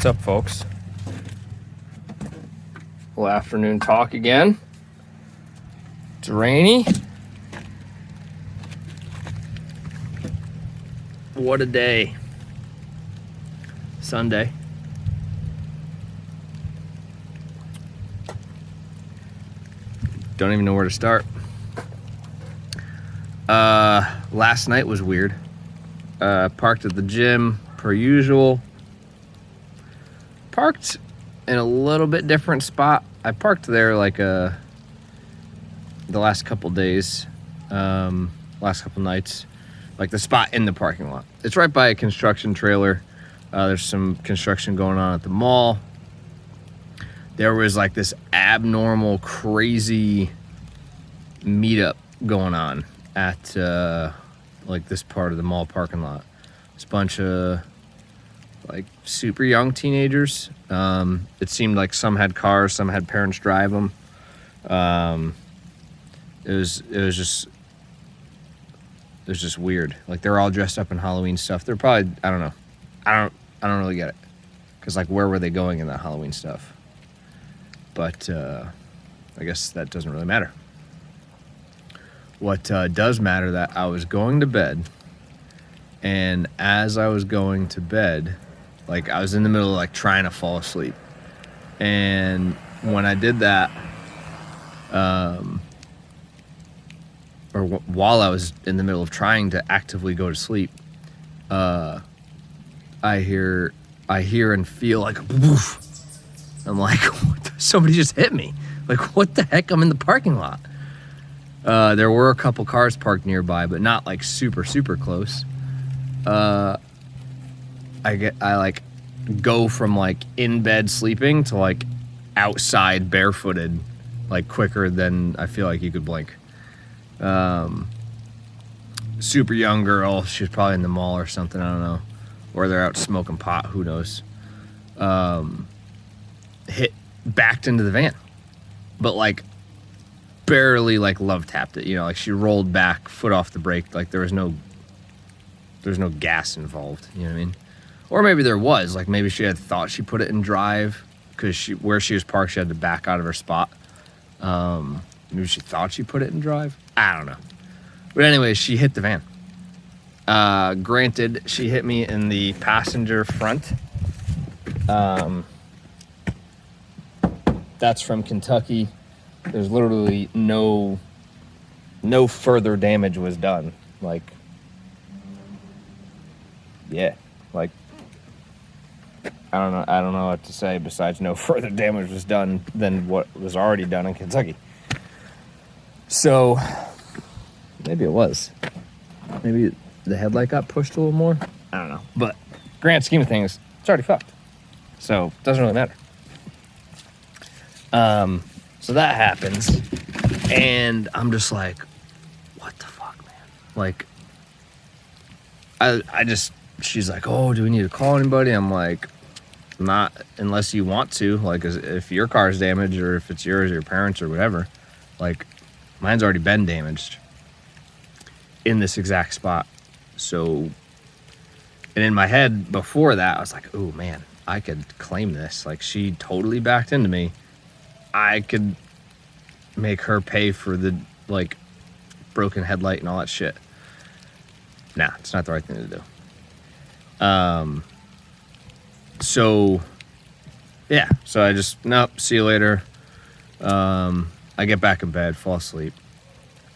up, folks? Well, afternoon talk again. It's rainy. What a day. Sunday. Don't even know where to start. Last night was weird. Parked at the gym per usual. Parked in a little bit different spot. I parked there like the last couple days, last couple nights, like the spot in the parking lot. It's right by a construction trailer. There's some construction going on at the mall. There was like this abnormal, crazy meetup going on at like this part of the mall parking lot. It's a bunch of like super young teenagers. It seemed like some had cars, some had parents drive them. It was just weird. Like they're all dressed up in Halloween stuff. They're probably, I don't know. I don't really get it. Cause like where were they going in that Halloween stuff? But I guess that doesn't really matter. What does matter that I was going to bed, and as I was going to bed, like I was in the middle of like trying to fall asleep, and when I did that, while I was in the middle of trying to actively go to sleep, I hear and feel like a woof. I'm like, somebody just hit me. Like, what the heck? I'm in the parking lot. There were a couple cars parked nearby, but not like super close. I like go from like in bed sleeping to like outside barefooted, like quicker than I feel like you could blink. Super young girl. She's probably in the mall or something. I don't know. Or they're out smoking pot. Who knows? Backed into the van, but like barely like love tapped it, like she rolled back, foot off the brake, like there's no gas involved, you know what I mean? Or maybe there was, like maybe she had thought she put it in drive because where she was parked, she had to back out of her spot. Maybe she thought she put it in drive. I don't know. But anyway, she hit the van. Granted, she hit me in the passenger front. That's from Kentucky. There's literally no further damage was done. Like, yeah, like, I don't know what to say besides no further damage was done than what was already done in Kentucky. So, maybe it was. Maybe the headlight got pushed a little more. I don't know. But, grand scheme of things, it's already fucked. So, it doesn't really matter. So that happens, and I'm just like, what the fuck, man? Like, she's like, oh, do we need to call anybody? I'm like, not unless you want to, like, if your car's damaged, or if it's yours or your parents or whatever. Like, mine's already been damaged in this exact spot. So, and in my head before that, I was like, oh man, I could claim this. Like, she totally backed into me. I could make her pay for the, like, broken headlight and all that shit. Nah, it's not the right thing to do. So, yeah. So I just, nope, see you later. I get back in bed, fall asleep.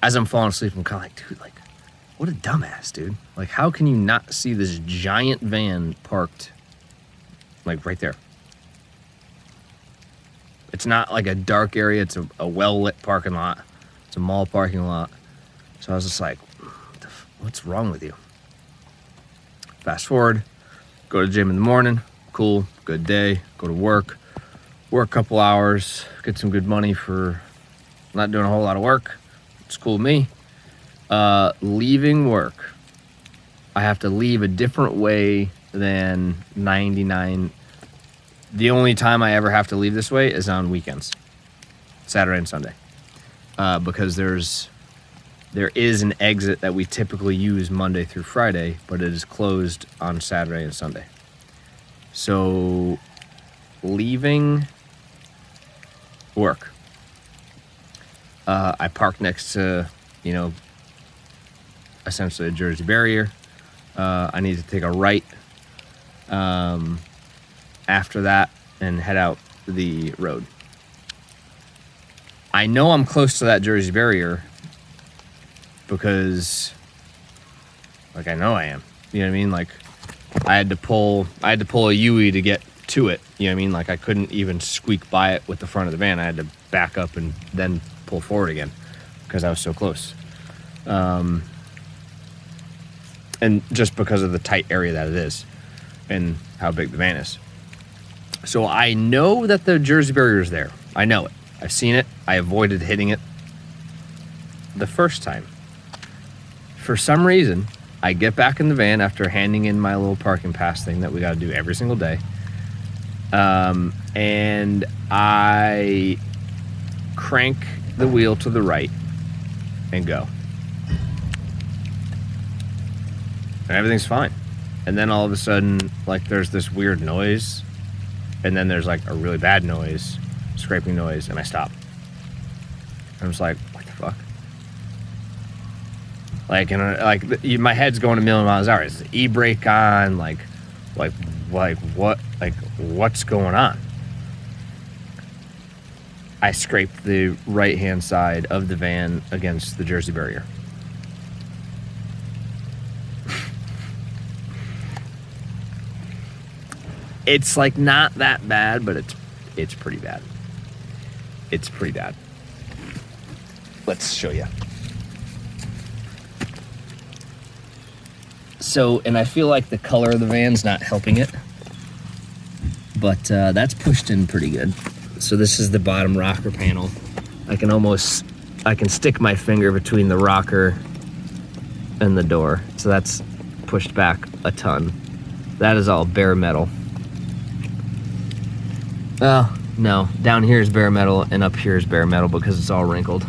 As I'm falling asleep, I'm kind of like, dude, like, what a dumbass, dude. Like, how can you not see this giant van parked, like, right there? It's not like a dark area. It's a well-lit parking lot. It's a mall parking lot. So I was just like, what's wrong with you? Fast forward, go to the gym in the morning. Cool, good day. Go to work a couple hours, get some good money for not doing a whole lot of work. It's cool with me. Leaving work, I have to leave a different way than 99. The only time I ever have to leave this way is on weekends, Saturday and Sunday, because there is an exit that we typically use Monday through Friday, but it is closed on Saturday and Sunday. So leaving work. I parked next to, essentially a Jersey barrier. I need to take a right after that and head out the road. I know I'm close to that Jersey barrier because, I know I am. You know what I mean? I had to pull a UE to get to it. You know what I mean? I couldn't even squeak by it with the front of the van. I had to back up and then pull forward again because I was so close. And just because of the tight area that it is and how big the van is. So I know that the Jersey barrier is there. I know it. I've seen it. I avoided hitting it the first time. For some reason, I get back in the van after handing in my little parking pass thing that we got to do every single day. And I crank the wheel to the right and go. And everything's fine. And then all of a sudden, there's this weird noise. And then there's, a really bad noise, scraping noise, and I stop. And I'm just like, what the fuck? My head's going a million miles an hour. Is the e-brake on? What's going on? I scraped the right-hand side of the van against the Jersey barrier. It's not that bad, but it's pretty bad. It's pretty bad. Let's show you. So, and I feel like the color of the van's not helping it, but that's pushed in pretty good. So this is the bottom rocker panel. I can stick my finger between the rocker and the door. So that's pushed back a ton. That is all bare metal. Well, no, down here is bare metal and up here is bare metal because it's all wrinkled.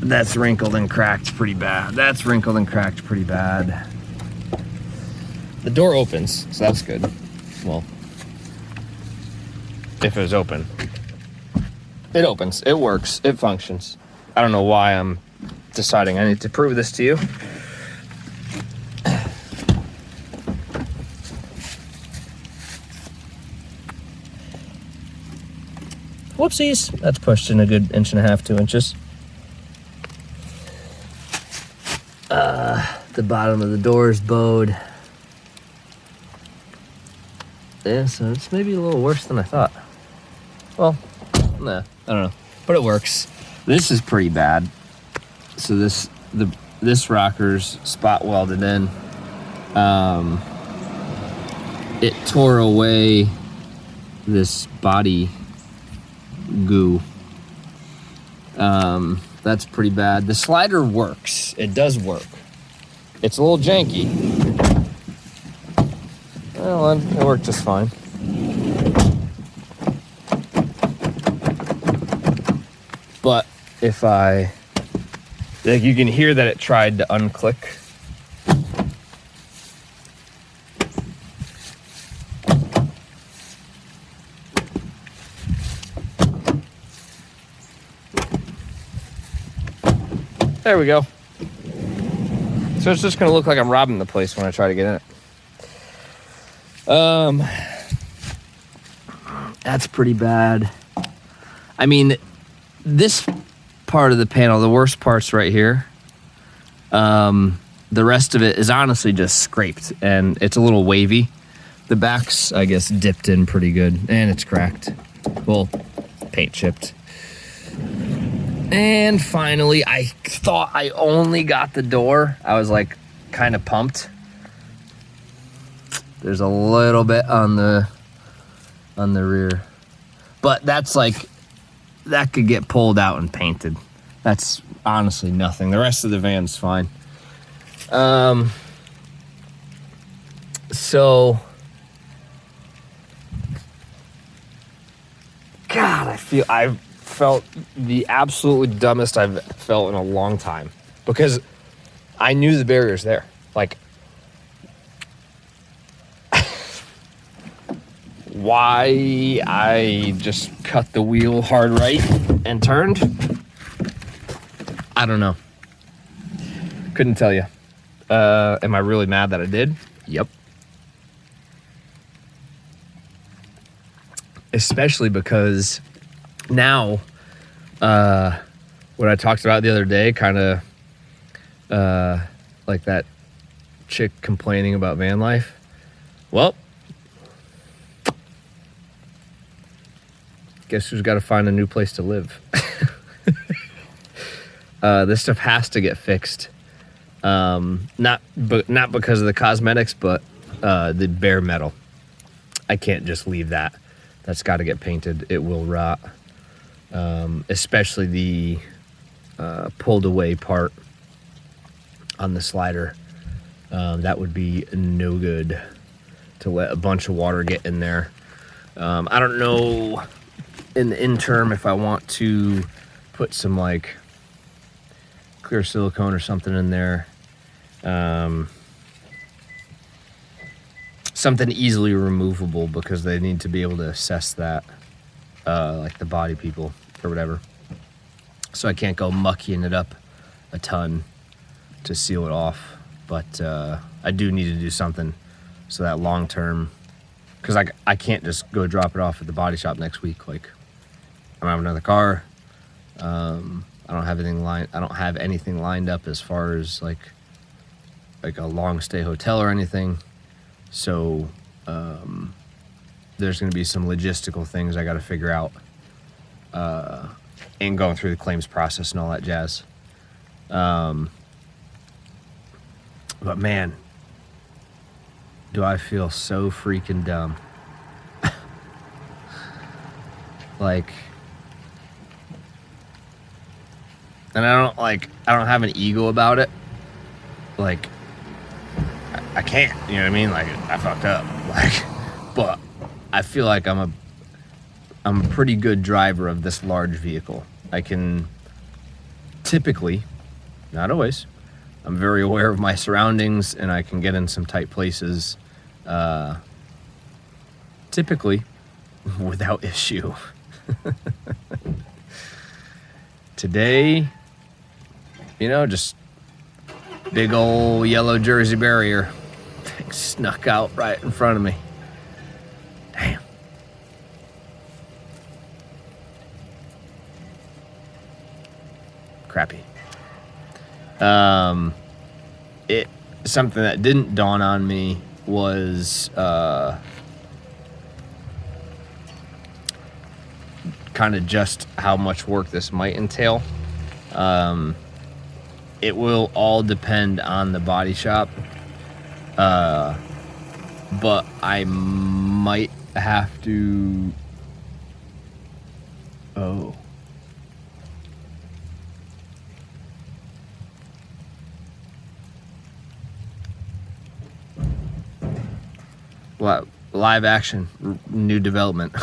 That's wrinkled and cracked pretty bad. That's wrinkled and cracked pretty bad. The door opens, so that's good. Well, if it was open. It opens, it works, it functions. I don't know why I'm deciding I need to prove this to you. Whoopsies. That's pushed in a good 1.5 to 2 inches. The bottom of the door is bowed. Yeah, so it's maybe a little worse than I thought. Well, nah, I don't know. But it works. This is pretty bad. So this rocker's spot welded in. It tore away this body goo. That's pretty bad. The slider works. It does work. It's a little janky. Well, it worked just fine. But if you can hear that it tried to unclick. There we go. So it's just going to look like I'm robbing the place when I try to get in it. That's pretty bad. I mean, this part of the panel, the worst part's right here. The rest of it is honestly just scraped, and it's a little wavy. The back's, I guess, dipped in pretty good, and it's cracked. Well, paint chipped. And finally, I thought I only got the door. I was kind of pumped. There's a little bit on the rear, but that's that could get pulled out and painted. That's honestly nothing. The rest of the van's fine. So, God, I felt the absolutely dumbest I've felt in a long time because I knew the barrier's there. why I just cut the wheel hard right and turned, I don't know. Couldn't tell you. Am I really mad that I did? Yep. Especially because now, what I talked about the other day, kind of like that chick complaining about van life. Well, guess who's got to find a new place to live? This stuff has to get fixed. Not because of the cosmetics, but the bare metal. I can't just leave that. That's got to get painted. It will rot. Especially the pulled away part on the slider. That would be no good to let a bunch of water get in there. I don't know in the interim if I want to put some like clear silicone or something in there. Something easily removable, because they need to be able to assess that, like the body people or whatever. So I can't go mucking it up a ton to seal it off. But I do need to do something so that long term, because I can't just go drop it off at the body shop next week. Like, I don't have another car. I don't have anything lined up as far as like a long stay hotel or anything. So there's going to be some logistical things I got to figure out, and going through the claims process and all that jazz. But man, do I feel so freaking dumb. Like, and I don't have an ego about it. Like, I can't, you know what I mean? Like, I fucked up. Like, but I feel like I'm a pretty good driver of this large vehicle. I can typically, not always, I'm very aware of my surroundings, and I can get in some tight places, typically without issue. Today, just big old yellow Jersey barrier thing snuck out right in front of me. Damn. Crappy. Something that didn't dawn on me was kind of just how much work this might entail. It will all depend on the body shop, but I might have to. Oh. Live action, new development.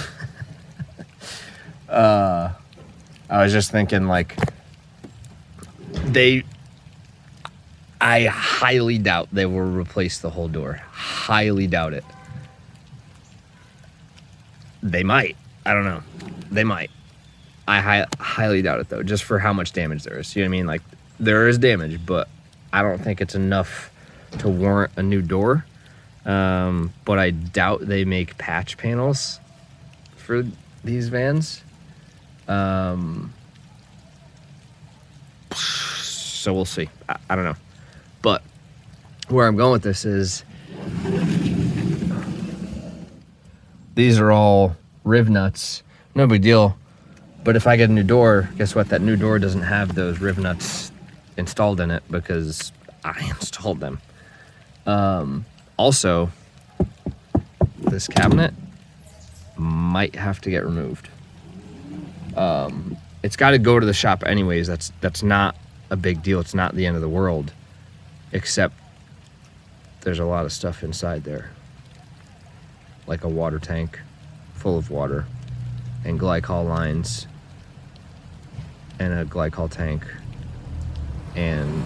I was just thinking, like, I highly doubt they will replace the whole door. Highly doubt it. They might. I don't know. They might. I highly doubt it, though, just for how much damage there is. You know what I mean? Like, there is damage, but I don't think it's enough to warrant a new door. But I doubt they make patch panels for these vans. So we'll see. I don't know. But where I'm going with this is these are all riv nuts. No big deal. But if I get a new door, guess what? That new door doesn't have those riv nuts installed in it because I installed them. Also, this cabinet might have to get removed. It's got to go to the shop anyways. That's not a big deal. It's not the end of the world, except there's a lot of stuff inside there, like a water tank full of water and glycol lines and a glycol tank and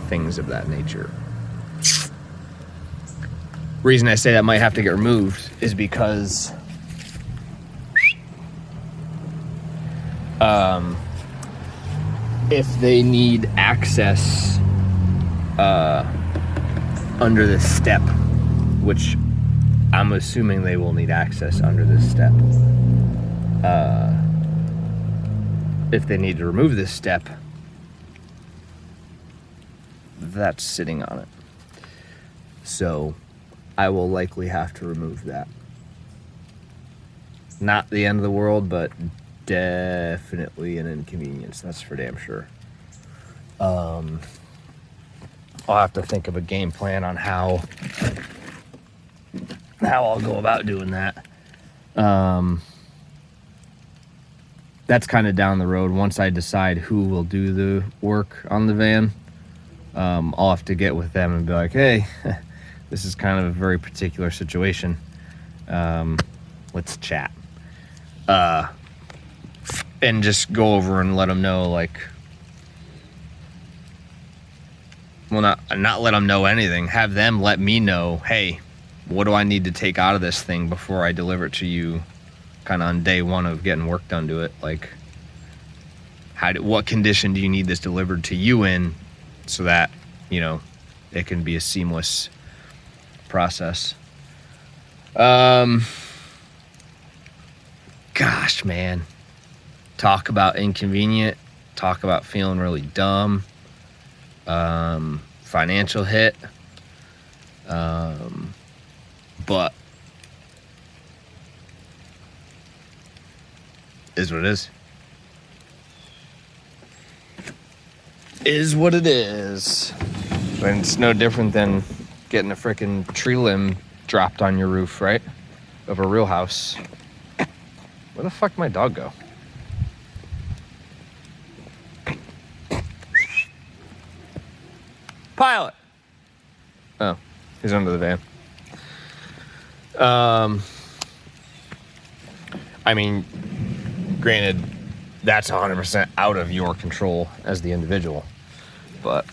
things of that nature. Reason I say that might have to get removed is because if they need access under this step, which I'm assuming they will need access under this step, if they need to remove this step, that's sitting on it. So I will likely have to remove that. Not the end of the world, but definitely an inconvenience. That's for damn sure. I'll have to think of a game plan on how I'll go about doing that. That's kind of down the road. Once I decide who will do the work on the van, I'll have to get with them and be like, hey, this is kind of a very particular situation. Let's chat. And just go over and let them know, like, well, not let them know anything. Have them let me know, hey, what do I need to take out of this thing before I deliver it to you, kind of on day one of getting work done to it. Like, what condition do you need this delivered to you in, so that, you know, it can be a seamless process. Gosh, man. Talk about inconvenient. Talk about feeling really dumb. Financial hit. But is what it is. Is what it is. And it's no different than getting a freaking tree limb dropped on your roof, right? Of a real house. Where the fuck did my dog go? Pilot! Oh, he's under the van. I mean, granted, that's 100% out of your control as the individual, but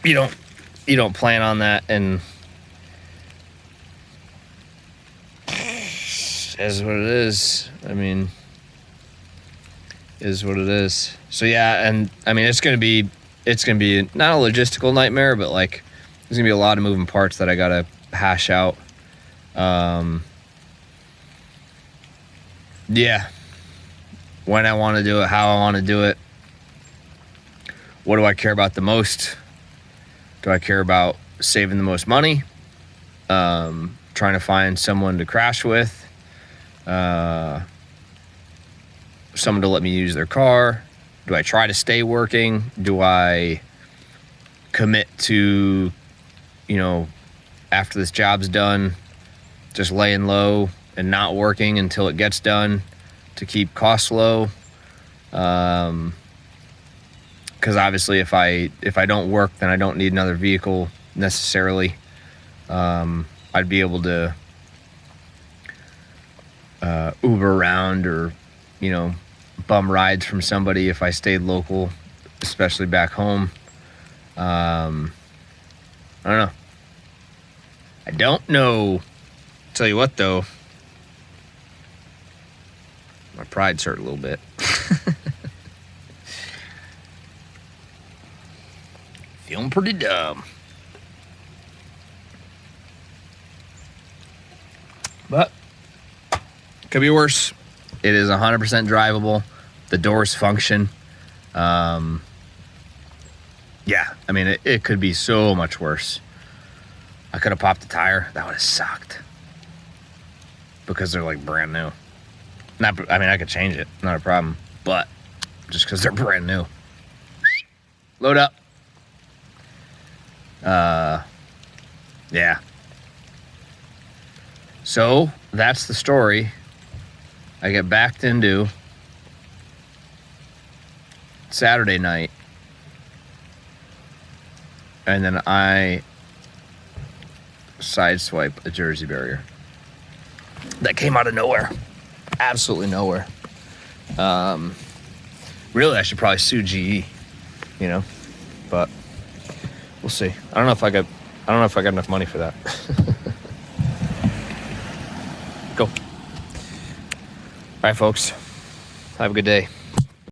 you don't plan on that, and is what it is. I mean, is what it is. So yeah, and I mean, it's gonna be not a logistical nightmare, but like, there's gonna be a lot of moving parts that I gotta hash out. Yeah, when I want to do it, how I want to do it. What do I care about the most? Do I care about saving the most money? Trying to find someone to crash with? Someone to let me use their car? Do I try to stay working? Do I commit to, you know, after this job's done, just laying low and not working until it gets done to keep costs low? Because obviously if I don't work, then I don't need another vehicle necessarily. I'd be able to Uber around, or, you know, bum rides from somebody if I stayed local, especially back home. I don't know. Tell you what, though, my pride's hurt a little bit. Feeling pretty dumb. But could be worse. It is 100% drivable. The doors function. Yeah, I mean, it could be so much worse. I could have popped a tire. That would have sucked. Because they're like brand new. I mean, I could change it. Not a problem. But just because they're brand new. Load up. Yeah. So that's the story. I get backed into Saturday night, and then I sideswipe a Jersey barrier that came out of nowhere. Absolutely nowhere. Really, I should probably sue GE, you know, but we'll see. I don't know if I could I don't know if I got enough money for that. Go. All right, folks. Have a good day.